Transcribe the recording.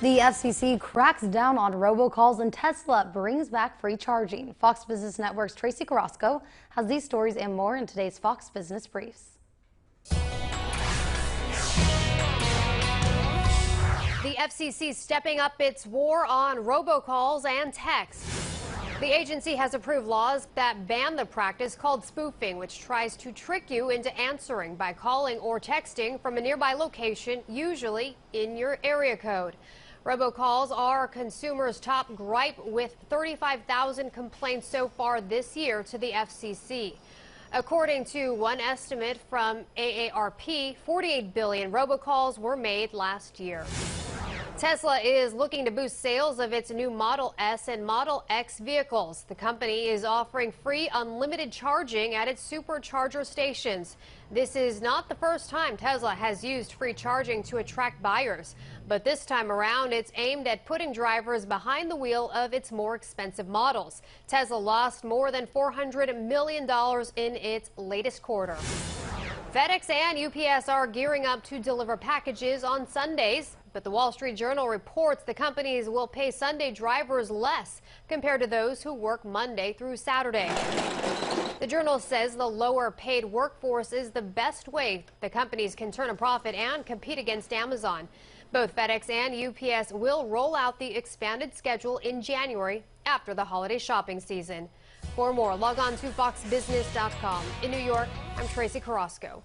The FCC cracks down on robocalls and Tesla brings back free charging. Fox Business Network's Tracy Carrasco has these stories and more in today's Fox Business Briefs. The FCC stepping up its war on robocalls and texts. The agency has approved laws that ban the practice called spoofing, which tries to trick you into answering by calling or texting from a nearby location, usually in your area code. Robocalls are consumers' top gripe, with 35,000 complaints so far this year to the FCC. According to one estimate from AARP, 48 billion robocalls were made last year. Tesla is looking to boost sales of its new Model S and Model X vehicles. The company is offering free unlimited charging at its supercharger stations. This is not the first time Tesla has used free charging to attract buyers, but this time around it's aimed at putting drivers behind the wheel of its more expensive models. Tesla lost more than $400 million in its latest quarter. FedEx and UPS are gearing up to deliver packages on Sundays, but the Wall Street Journal reports the companies will pay Sunday drivers less compared to those who work Monday through Saturday. The Journal says the lower paid workforce is the best way the companies can turn a profit and compete against Amazon. Both FedEx and UPS will roll out the expanded schedule in January after the holiday shopping season. For more, log on to foxbusiness.com. In New York, I'm Tracy Carrasco.